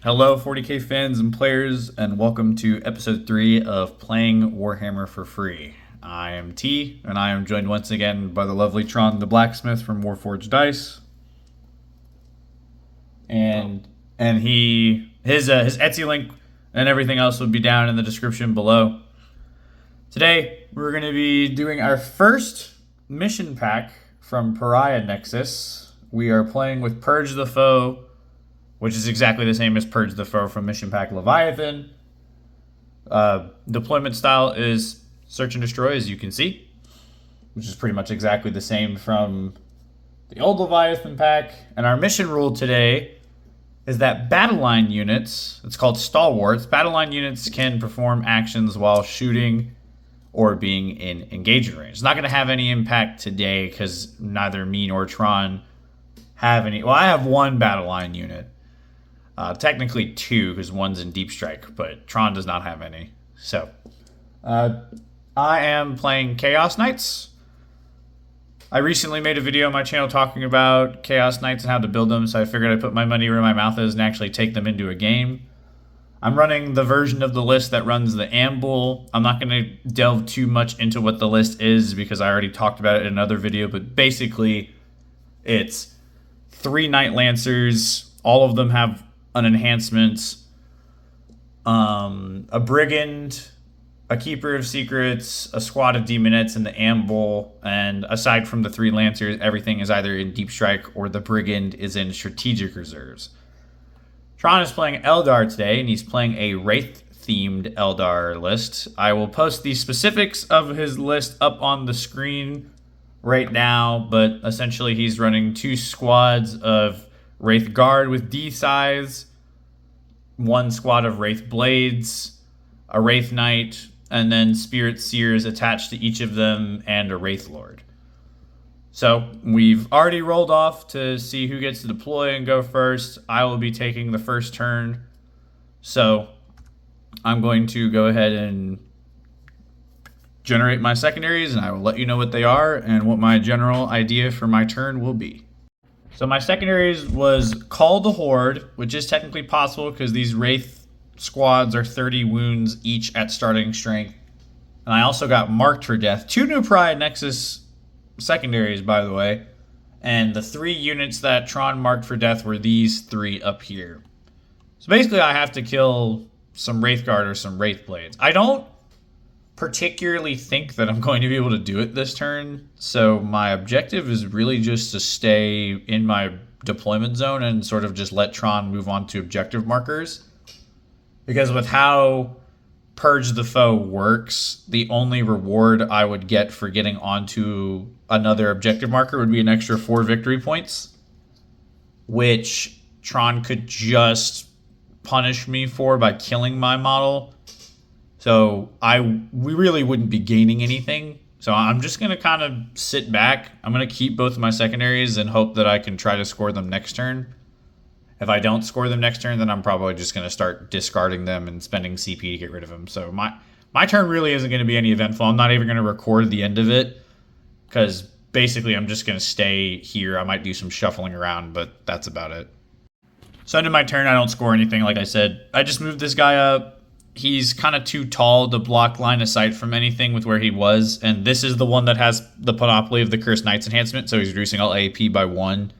Hello, 40k fans and players, and welcome to episode 3 of Playing Warhammer for Free. I am T, and I am joined once again by the lovely Tron the Blacksmith from Warforged Dice. And his Etsy link and everything else will be down in the description below. Today, we're going to be doing our first mission pack from Pariah Nexus. We are playing with Purge the Foe, which is exactly the same as Purge the Foe from Mission Pack Leviathan. Deployment style is Search and Destroy, as you can see, which is pretty much exactly the same from the old Leviathan pack. And our mission rule today is that battle line units, it's called Stalwarts, battle line units can perform actions while shooting or being in engagement range. It's not going to have any impact today because neither me nor Tron have any. Well, I have one battle line unit. Technically two, because one's in Deep Strike, but Tron does not have any. So, I am playing Chaos Knights. I recently made a video on my channel talking about Chaos Knights and how to build them, so I figured I'd put my money where my mouth is and actually take them into a game. I'm running the version of the list that runs the Amble. I'm not going to delve too much into what the list is because I already talked about it in another video, but basically it's 3 Knight Lancers. All of them have an enhancement, a Brigand, a Keeper of Secrets, a squad of Demonettes, and the Amble. And aside from the 3 Lancers, everything is either in Deep Strike or the Brigand is in Strategic Reserves. Tron is playing Eldar today, and he's playing a Wraith-themed Eldar list. I will post the specifics of his list up on the screen right now, but essentially he's running 2 squads of Wraith Guard with D-Scythes, 1 squad of Wraith Blades, a Wraith Knight, and then Spirit Seers attached to each of them, and a Wraith Lord. So we've already rolled off to see who gets to deploy and go first. I will be taking the first turn. So I'm going to go ahead and generate my secondaries, and I will let you know what they are and what my general idea for my turn will be. So my secondaries was Call the Horde, which is technically possible because these Wraith squads are 30 wounds each at starting strength. And I also got Marked for Death. 2 new Pariah Nexus secondaries, by the way. And the 3 units that Tron marked for death were these 3 up here. So basically I have to kill some Wraith Guard or some Wraith Blades. I don't particularly think that I'm going to be able to do it this turn, so my objective is really just to stay in my deployment zone and sort of just let Tron move on to objective markers. Because with how Purge the Foe works, the only reward I would get for getting onto another objective marker would be an extra 4 victory points, which Tron could just punish me for by killing my model. So we really wouldn't be gaining anything. So I'm just going to kind of sit back. I'm going to keep both of my secondaries and hope that I can try to score them next turn. If I don't score them next turn, then I'm probably just going to start discarding them and spending CP to get rid of them. So my turn really isn't going to be any eventful. I'm not even going to record the end of it because basically I'm just going to stay here. I might do some shuffling around, but that's about it. So end of my turn, I don't score anything, like I said. I just moved this guy up. He's kind of too tall to block line of sight from anything with where he was. And this is the one that has the Panoply of the Cursed Knights enhancement, so he's reducing all AP by 1.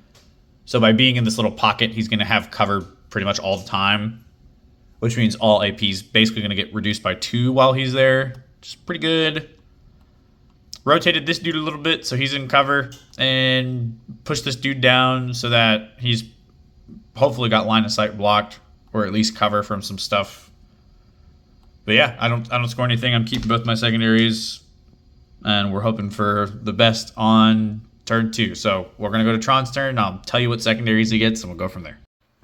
So by being in this little pocket, he's going to have cover pretty much all the time, which means all AP is basically going to get reduced by 2 while he's there, which is pretty good. Rotated this dude a little bit so he's in cover, and pushed this dude down so that he's hopefully got line of sight blocked, or at least cover from some stuff. But yeah, I don't score anything. I'm keeping both my secondaries, and we're hoping for the best on turn 2. So we're going to go to Tron's turn. I'll tell you what secondaries he gets, and we'll go from there.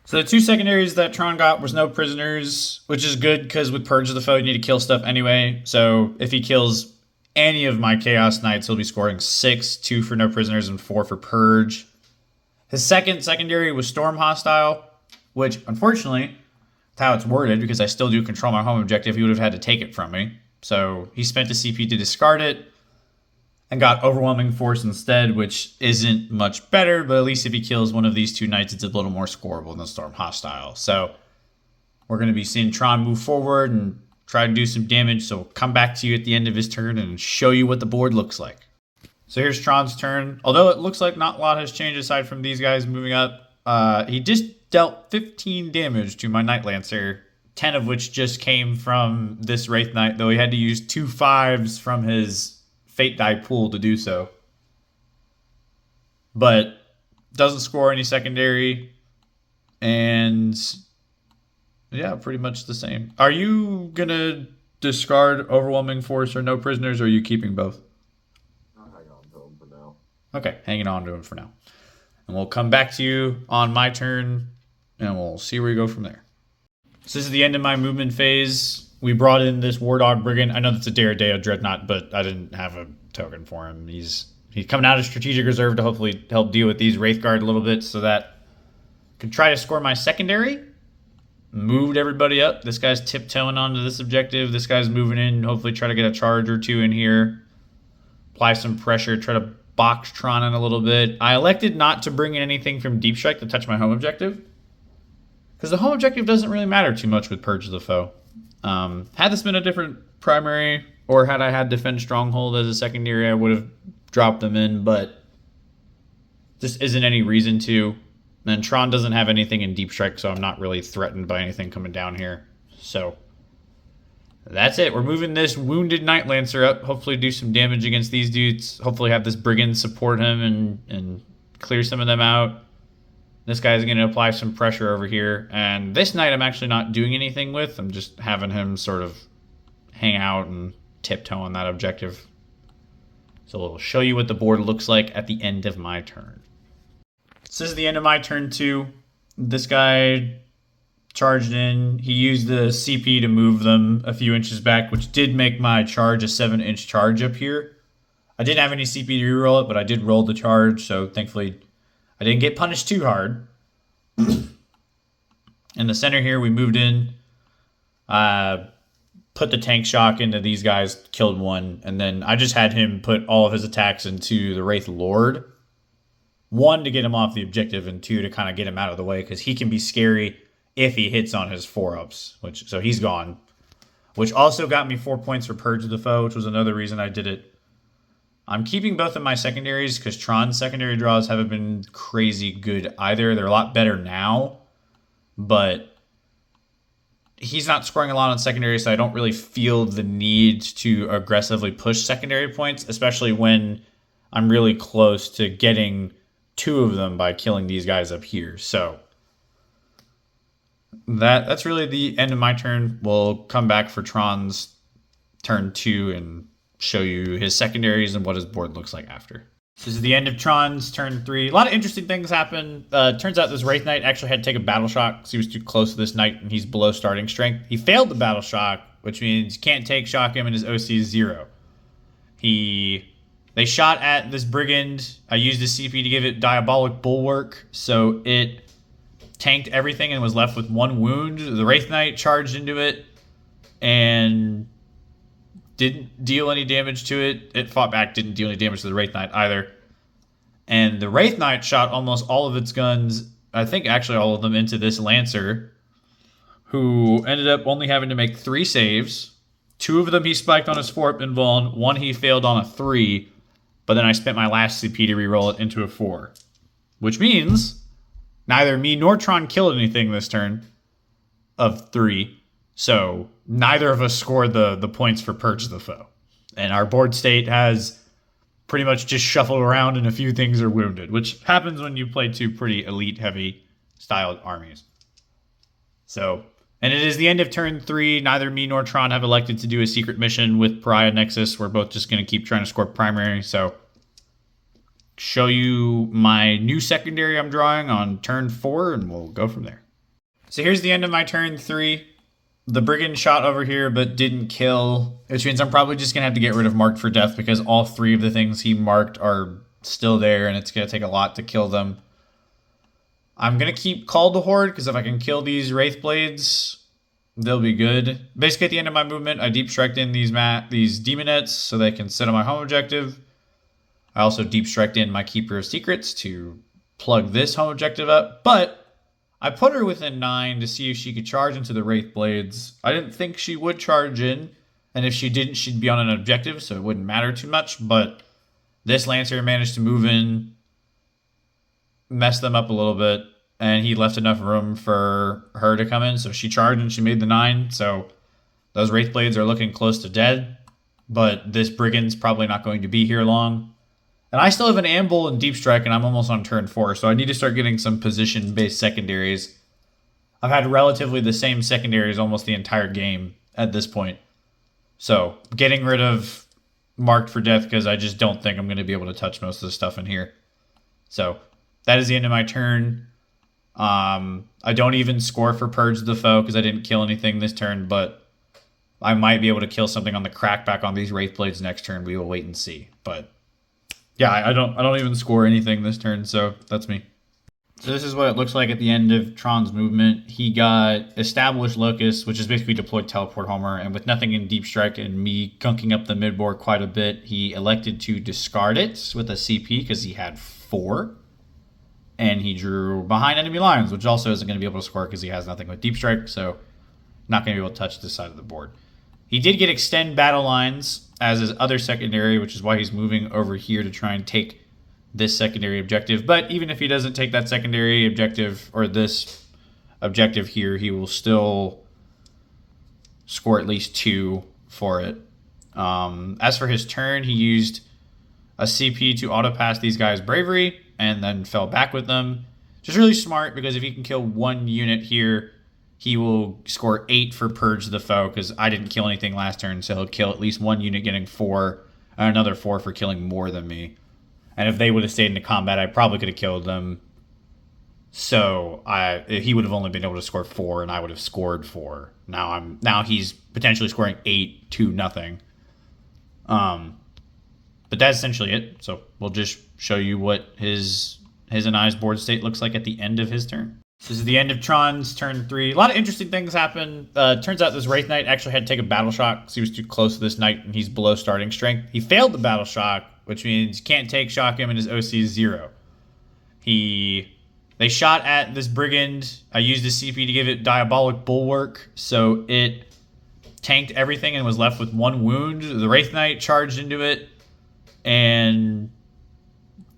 So the 2 secondaries that Tron got was no prisoners, which is good because with Purge of the Foe, you need to kill stuff anyway. So if he kills any of my Chaos Knights, he'll be scoring 6, 2 for no prisoners, and 4 for Purge. His second secondary was Storm Hostile, which unfortunately, how it's worded, because I still do control my home objective, he would have had to take it from me. So he spent a CP to discard it and got Overwhelming Force instead, which isn't much better, but at least if he kills one of these 2 knights, it's a little more scoreable than Storm Hostile. So We're going to be seeing Tron move forward and try to do some damage, so we'll come back to you at the end of his turn and show you what the board looks like. So here's Tron's turn. Although it looks like not a lot has changed aside from these guys moving up, he just dealt 15 damage to my Night Lancer, 10 of which just came from this Wraith Knight, though he had to use 2 5s from his Fate die pool to do so. But doesn't score any secondary, and yeah, pretty much the same. Are you going to discard Overwhelming Force or no prisoners, or are you keeping both? I'll hang on to him for now. Okay, hanging on to him for now. And we'll come back to you on my turn, and we'll see where we go from there. So this is the end of my movement phase. We brought in this War Dog Brigand. I know that's a Daredeo Dreadnought, but I didn't have a token for him. He's coming out of Strategic Reserve to hopefully help deal with these Wraithguard a little bit so that I can try to score my secondary. Moved everybody up. This guy's tiptoeing onto this objective. This guy's moving in. Hopefully try to get a charge or two in here. Apply some pressure. Try to box Tron in a little bit. I elected not to bring in anything from Deep Strike to touch my home objective, because the home objective doesn't really matter too much with Purge of the Foe. Had this been a different primary, or had I had Defend Stronghold as a secondary, I would have dropped them in, but this isn't any reason to. And Tron doesn't have anything in Deep Strike, so I'm not really threatened by anything coming down here. So that's it. We're moving this Wounded Night Lancer up. Hopefully do some damage against these dudes. Hopefully have this Brigand support him and clear some of them out. This guy's going to apply some pressure over here. And this knight I'm actually not doing anything with. I'm just having him sort of hang out and tiptoe on that objective. So we'll show you what the board looks like at the end of my turn. So this is the end of my turn 2. This guy charged in. He used the CP to move them a few inches back, which did make my charge a 7-inch charge up here. I didn't have any CP to reroll it, but I did roll the charge, so thankfully I didn't get punished too hard. In the center here, we moved in, put the tank shock into these guys, killed one, and then I just had him put all of his attacks into the Wraith Lord. 1, to get him off the objective, and 2, to kind of get him out of the way, because he can be scary if he hits on his 4-ups, so he's gone. Which also got me 4 points for Purge of the Foe, which was another reason I did it. I'm keeping both of my secondaries, because Tron's secondary draws haven't been crazy good either. They're a lot better now, but he's not scoring a lot on secondary, so I don't really feel the need to aggressively push secondary points, especially when I'm really close to getting 2 of them by killing these guys up here. So that's really the end of my turn. We'll come back for Tron's turn 2 and show you his secondaries and what his board looks like after. This is the end of Tron's turn 3. A lot of interesting things happen. Turns out this Wraith Knight actually had to take a battle shock because he was too close to this knight and he's below starting strength. He failed the battle shock, which means you can't take shock him and his OC is 0. They shot at this Brigand. I used the CP to give it Diabolic Bulwark, so it tanked everything and was left with 1 wound. The Wraith Knight charged into it and didn't deal any damage to it. It fought back, didn't deal any damage to the Wraith Knight either. And the Wraith Knight shot almost all of its guns, I think actually all of them, into this Lancer, who ended up only having to make 3 saves. 2 of them he spiked on his 4-up invuln, 1 he failed on a 3, but then I spent my last CP to reroll it into a 4. Which means neither me nor Tron killed anything this turn of 3. So neither of us scored the points for Purge of the Foe. And our board state has pretty much just shuffled around and a few things are wounded, which happens when you play 2 pretty elite heavy styled armies. So, and it is the end of turn 3. Neither me nor Tron have elected to do a secret mission with Pariah Nexus. We're both just going to keep trying to score primary. So, show you my new secondary I'm drawing on turn 4, and we'll go from there. So here's the end of my turn 3. The Brigand shot over here, but didn't kill, which means I'm probably just going to have to get rid of Marked for Death, because all 3 of the things he marked are still there, and it's going to take a lot to kill them. I'm going to keep Call to Horde, because if I can kill these Wraith Blades, they'll be good. Basically, at the end of my movement, I Deep Striked in these Demonettes so they can sit on my home objective. I also Deep Striked in my Keeper of Secrets to plug this home objective up, but I put her within 9 to see if she could charge into the Wraith Blades. I didn't think she would charge in, and if she didn't, she'd be on an objective, so it wouldn't matter too much, but this Lancer managed to move in, mess them up a little bit, and he left enough room for her to come in, so she charged and she made the 9, so those Wraith Blades are looking close to dead, but this Brigand's probably not going to be here long. And I still have an Amble and Deep Strike, and I'm almost on turn 4, so I need to start getting some position-based secondaries. I've had relatively the same secondaries almost the entire game at this point. So, getting rid of Marked for Death, because I just don't think I'm going to be able to touch most of the stuff in here. So, that is the end of my turn. I don't even score for Purge the Foe, because I didn't kill anything this turn, but I might be able to kill something on the crackback on these Wraith Blades next turn. We will wait and see. But yeah, I don't even score anything this turn, so that's me. So this is what it looks like at the end of Tron's movement. He got Established Locust, which is basically deployed Teleport Homer, and with nothing in Deep Strike and me gunking up the midboard quite a bit, he elected to discard it with a CP because he had 4. And he drew behind enemy lines, which also isn't going to be able to score because he has nothing with Deep Strike, so not going to be able to touch this side of the board. He did get Extend Battle Lines as his other secondary, which is why he's moving over here to try and take this secondary objective. But even if he doesn't take that secondary objective or this objective here, he will still score at least 2 for it. As for his turn, he used a CP to auto-pass these guys' Bravery and then fell back with them. Just really smart, because if he can kill 1 unit here, he will score 8 for Purge the Foe, because I didn't kill anything last turn, so he'll kill at least 1 unit getting 4, and another 4 for killing more than me. And if they would have stayed into combat, I probably could have killed them. So he would have only been able to score 4, and I would have scored 4. Now he's potentially scoring 8 to nothing. But that's essentially it. So we'll just show you what his and I's board state looks like at the end of his turn. This is the end of Tron's turn 3. A lot of interesting things happen. Turns out this Wraith Knight actually had to take a battle shock because he was too close to this Knight and he's below starting strength. He failed the battle shock, which means you can't take shock him and his OC is 0. They shot at this Brigand. I used a CP to give it Diabolic Bulwark, so it tanked everything and was left with 1 wound. The Wraith Knight charged into it and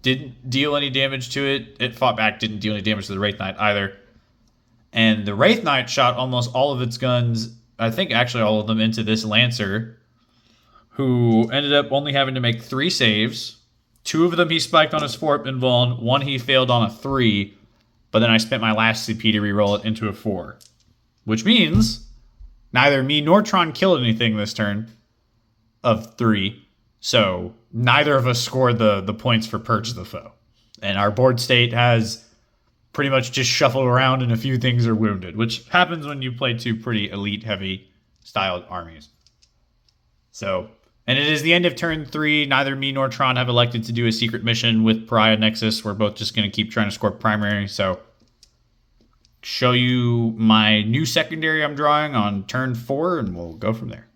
didn't deal any damage to it. It fought back, didn't deal any damage to the Wraith Knight either. And the Wraith Knight shot almost all of its guns, I think actually all of them, into this Lancer, who ended up only having to make 3 saves. 2 of them he spiked on his 4-up invuln, 1 he failed on a 3, but then I spent my last CP to reroll it into a 4. Which means neither me nor Tron killed anything this turn of 3. So neither of us scored the points for Purge the Foe. And our board state has pretty much just shuffled around and a few things are wounded, which happens when you play 2 pretty elite heavy styled armies. So, and it is the end of turn 3. Neither me nor Tron have elected to do a secret mission with Pariah Nexus. We're both just going to keep trying to score primary. So, show you my new secondary I'm drawing on turn 4 and we'll go from there.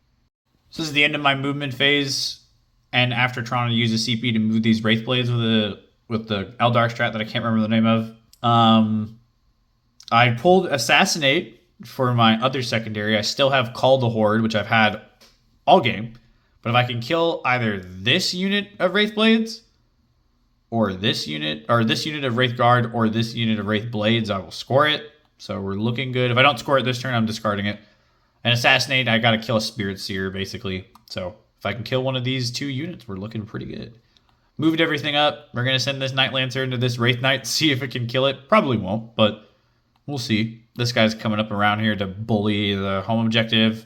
So this is the end of my movement phase. And after trying to use a CP to move these Wraith Blades with the Eldar strat that I can't remember the name of, I pulled Assassinate for my other secondary. I still have Call the Horde, which I've had all game. But if I can kill either this unit of Wraith Blades, or this unit of Wraith Guard, or this unit of Wraith Blades, I will score it. So we're looking good. If I don't score it this turn, I'm discarding it. And Assassinate, I got to kill a Spirit Seer, basically. So if I can kill one of these 2 units, we're looking pretty good. Moved everything up. We're going to send this Night Lancer into this Wraith Knight, see if it can kill it. Probably won't, but we'll see. This guy's coming up around here to bully the home objective.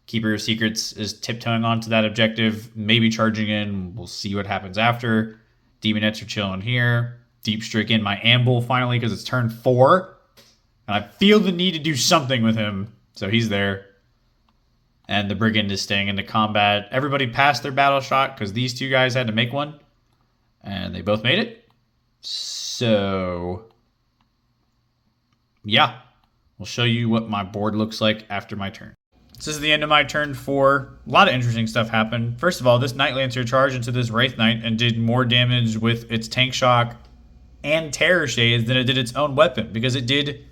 Keeper of Secrets is tiptoeing onto that objective, maybe charging in. We'll see what happens after. Demonettes are chilling here. Deep Strike in my Amble finally because it's turn 4. And I feel the need to do something with him. So he's there. And the Brigand is staying into combat. Everybody passed their battle shot because these 2 guys had to make one. And they both made it. So, yeah. We'll show you what my board looks like after my turn. This is the end of my turn 4. A lot of interesting stuff happened. First of all, this Night Lancer charged into this Wraith Knight and did more damage with its Tank Shock and Terror Shades than it did its own weapon. Because it did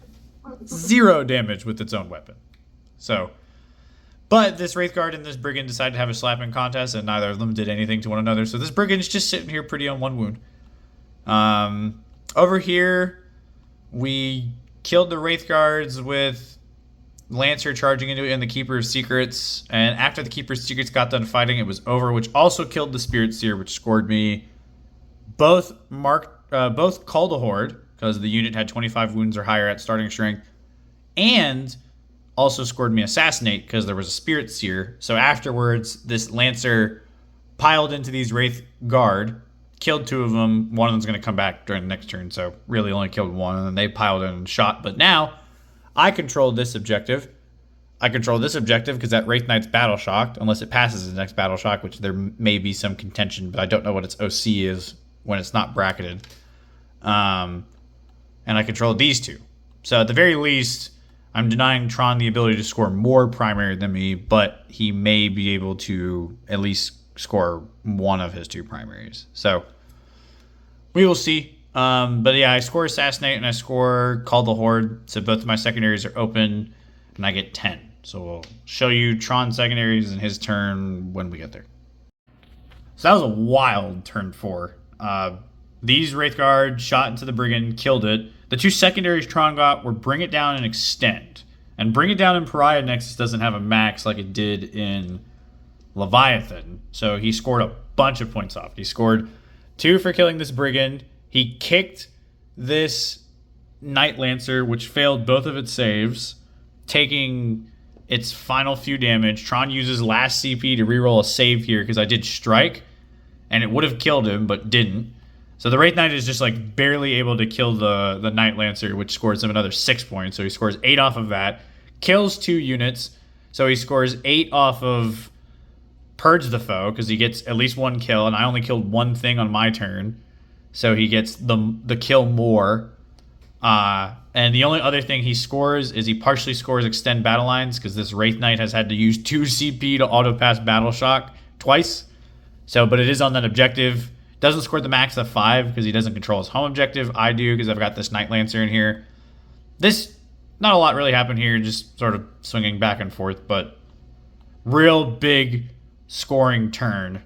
0 damage with its own weapon. So, but this Wraith Guard and this Brigand decided to have a slapping contest, and neither of them did anything to one another. So this Brigand's just sitting here pretty on 1 wound. Over here, we killed the Wraith Guards with Lancer charging into it and the Keeper of Secrets. And after the Keeper of Secrets got done fighting, it was over, which also killed the Spirit Seer, which scored me both Call the Horde, because the unit had 25 wounds or higher at starting strength, and also scored me Assassinate because there was a Spirit Seer. So afterwards, this Lancer piled into these Wraith Guard, killed 2 of them. One of them's going to come back during the next turn, so really only killed 1, and then they piled in and shot. But now, I control this objective. I control this objective because that Wraith Knight's battle shocked, unless it passes the next battle shock, which there may be some contention, but I don't know what its OC is when it's not bracketed. And I control these 2. So at the very least, I'm denying Tron the ability to score more primary than me, but he may be able to at least score one of his 2 primaries. So we will see. But yeah, I score Assassinate and I score Call the Horde. So both of my secondaries are open and I get 10. So we'll show you Tron secondaries in his turn when we get there. So that was a wild turn 4. These Wraith Guard shot into the Brigand, killed it. The 2 secondaries Tron got were Bring It Down and Extend. And Bring It Down in Pariah Nexus doesn't have a max like it did in Leviathan. So he scored a bunch of points off. He scored 2 for killing this Brigand. He kicked this Night Lancer, which failed both of its saves, taking its final few damage. Tron uses last CP to reroll a save here because I did strike, and it would have killed him, but didn't. So the Wraith Knight is just like barely able to kill the Night Lancer, which scores him another 6 points. So he scores 8 off of that, kills 2 units. So he scores 8 off of Purge the Foe because he gets at least 1 kill, and I only killed 1 thing on my turn. So he gets the kill more. And the only other thing he scores is he partially scores Extend Battle Lines because this Wraith Knight has had to use 2 CP to auto pass Battle Shock twice. So, but it is on that objective. Doesn't score the max of 5 because he doesn't control his home objective. I do because I've got this Night Lancer in here. This, not a lot really happened here, just sort of swinging back and forth, but real big scoring turn.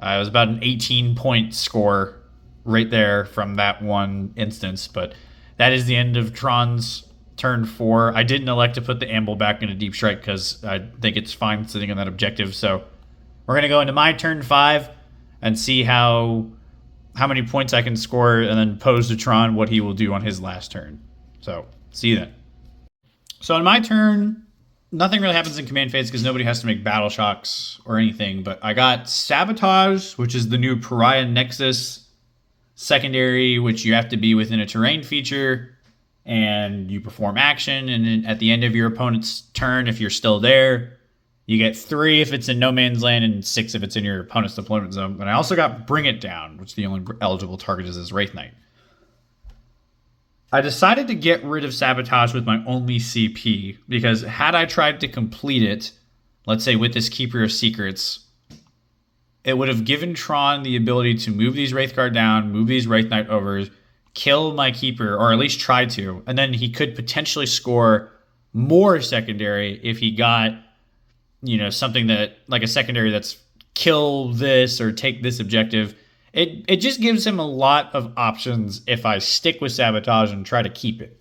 It was about an 18-point score right there from that one instance, but that is the end of Tron's turn 4. I didn't elect to put the Amble back into Deep Strike because I think it's fine sitting on that objective, so we're going to go into my turn 5 and see how many points I can score, and then pose to Tron what he will do on his last turn. So, see you then. So, in my turn, nothing really happens in command phase because nobody has to make battle shocks or anything, but I got Sabotage, which is the new Pariah Nexus secondary, which you have to be within a terrain feature, and you perform action, and then at the end of your opponent's turn, if you're still there, you get 3 if it's in no man's land and 6 if it's in your opponent's deployment zone. And I also got Bring It Down, which the only eligible target is this Wraith Knight. I decided to get rid of Sabotage with my only CP because had I tried to complete it, let's say with this Keeper of Secrets, it would have given Tron the ability to move these Wraith Guard down, move these Wraith Knight over, kill my Keeper, or at least try to, and then he could potentially score more secondary if he got, you know, something that, like a secondary that's kill this or take this objective. It just gives him a lot of options if I stick with Sabotage and try to keep it.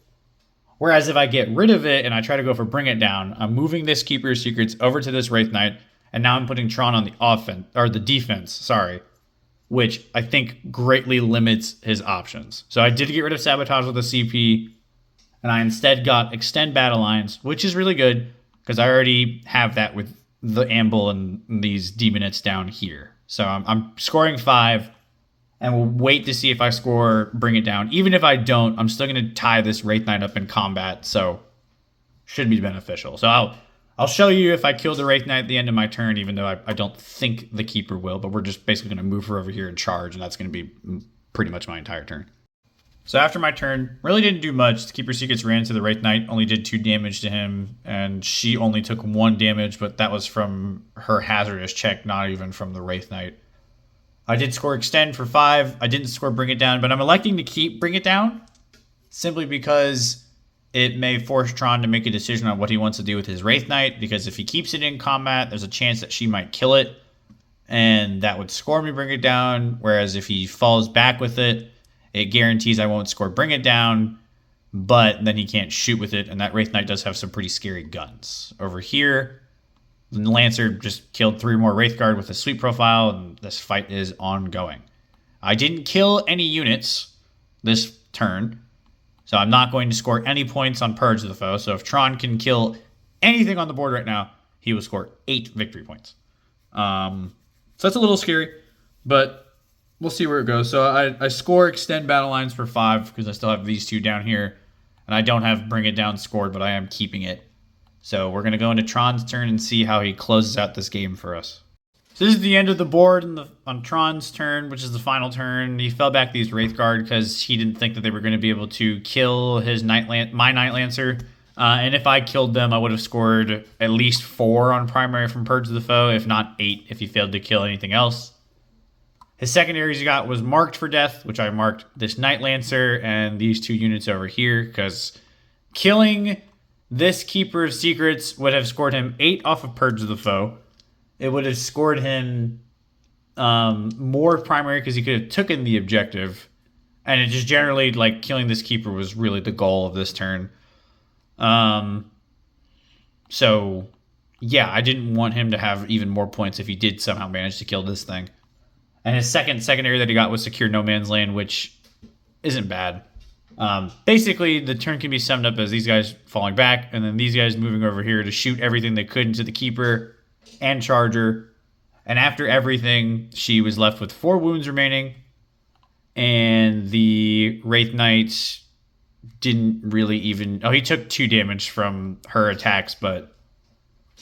Whereas if I get rid of it and I try to go for Bring It Down, I'm moving this Keeper of Secrets over to this Wraith Knight, and now I'm putting Tron on the offense, or the defense, which I think greatly limits his options. So I did get rid of Sabotage with a CP, and I instead got Extend Battle Lines, which is really good because I already have that with the Amble and these Demonettes down here. So I'm scoring 5, and we'll wait to see if I score Bring It Down. Even if I don't, I'm still going to tie this Wraith Knight up in combat, so should be beneficial. So I'll show you if I kill the Wraith Knight at the end of my turn, even though I don't think the Keeper will, but we're just basically going to move her over here and charge, and that's going to be pretty much my entire turn. So after my turn, really didn't do much. The Keeper Secrets ran to the Wraith Knight, only did 2 damage to him, and she only took 1 damage, but that was from her hazardous check, not even from the Wraith Knight. I did score Extend for 5. I didn't score Bring It Down, but I'm electing to keep Bring It Down simply because it may force Tron to make a decision on what he wants to do with his Wraith Knight, because if he keeps it in combat, there's a chance that she might kill it, and that would score me Bring It Down, whereas if he falls back with it, it guarantees I won't score Bring It Down, but then he can't shoot with it, and that Wraith Knight does have some pretty scary guns. Over here, the Lancer just killed 3 more Wraithguard with a sweep profile, and this fight is ongoing. I didn't kill any units this turn, so I'm not going to score any points on Purge of the Foe. So if Tron can kill anything on the board right now, he will score 8 victory points. So that's a little scary, but we'll see where it goes. So I score Extend Battle Lines for 5 because I still have these 2 down here, and I don't have Bring It Down scored, but I am keeping it. So we're going to go into Tron's turn and see how he closes out this game for us. So this is the end of the board on Tron's turn, which is the final turn. He fell back these Wraithguard because he didn't think that they were going to be able to kill his my Night Lancer. And if I killed them, I would have scored at least 4 on primary from Purge of the Foe, if not 8 if he failed to kill anything else. His secondaries he got was marked for death, which I marked this Night Lancer and these 2 units over here, because killing this Keeper of Secrets would have scored him 8 off of Purge of the Foe. It would have scored him more primary because he could have taken the objective. And it just generally, like, killing this Keeper was really the goal of this turn. So, yeah, I didn't want him to have even more points if he did somehow manage to kill this thing. And his secondary that he got was Secure No Man's Land, which isn't bad. Basically, the turn can be summed up as these guys falling back, and then these guys moving over here to shoot everything they could into the Keeper and Charger. And after everything, she was left with 4 wounds remaining, and the Wraith Knight didn't really even... Oh, he took 2 damage from her attacks, but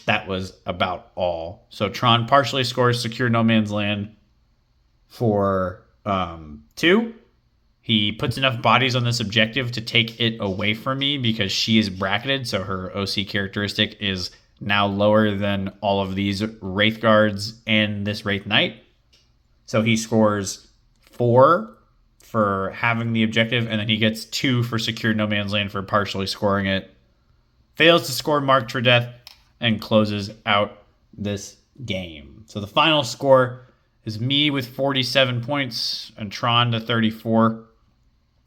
that was about all. So Tron partially scores Secure No Man's Land for 2. He puts enough bodies on this objective to take it away from me because she is bracketed, so her OC characteristic is now lower than all of these Wraith Guards and this Wraith Knight. So he scores 4 for having the objective, and then he gets 2 for Secure No Man's Land for partially scoring it. Fails to score Marked for Death, and closes out this game. So the final score is me with 47 points and Tron to 34.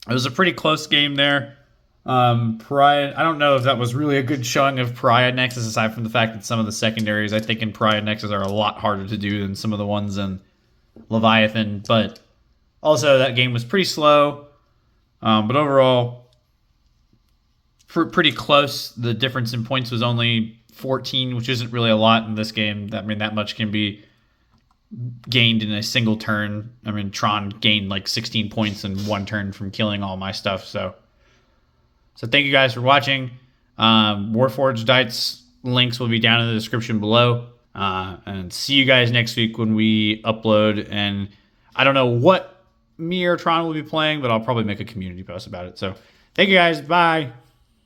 It was a pretty close game there. Pariah, I don't know if that was really a good showing of Pariah Nexus, aside from the fact that some of the secondaries, I think, in Pariah Nexus are a lot harder to do than some of the ones in Leviathan. But also, that game was pretty slow. But overall, pretty close. The difference in points was only 14, which isn't really a lot in this game. I mean, that much can be gained in a single turn. I mean, Tron gained like 16 points in 1 turn from killing all my stuff. So thank you guys for watching. Warforged Dites links will be down in the description below. And see you guys next week when we upload. And I don't know what me or Tron will be playing, but I'll probably make a community post about it. So thank you guys. Bye.